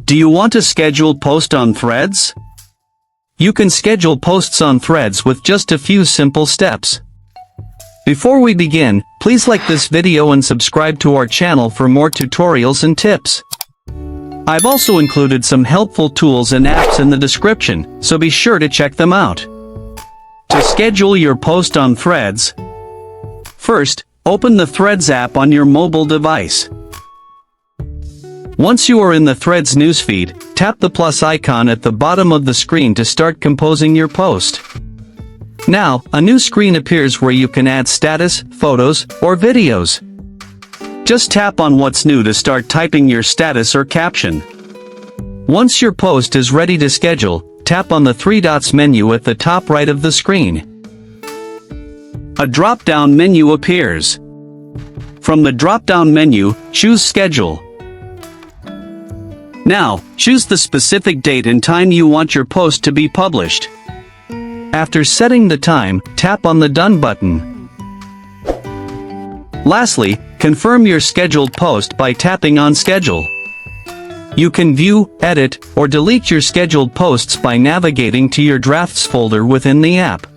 Do you want to schedule post on Threads? You can schedule posts on Threads with just a few simple steps. Before we begin, please like this video and subscribe to our channel for more tutorials and tips. I've also included some helpful tools and apps in the description, so be sure to check them out. To schedule your post on Threads, first, open the Threads app on your mobile device. Once you are in the Threads newsfeed, tap the plus icon at the bottom of the screen to start composing your post. Now, a new screen appears where you can add status, photos, or videos. Just tap on what's new to start typing your status or caption. Once your post is ready to schedule, tap on the three dots menu at the top right of the screen. A drop-down menu appears. From the drop-down menu, choose Schedule. Now, choose the specific date and time you want your post to be published. After setting the time, tap on the Done button. Lastly, confirm your scheduled post by tapping on Schedule. You can view, edit, or delete your scheduled posts by navigating to your Drafts folder within the app.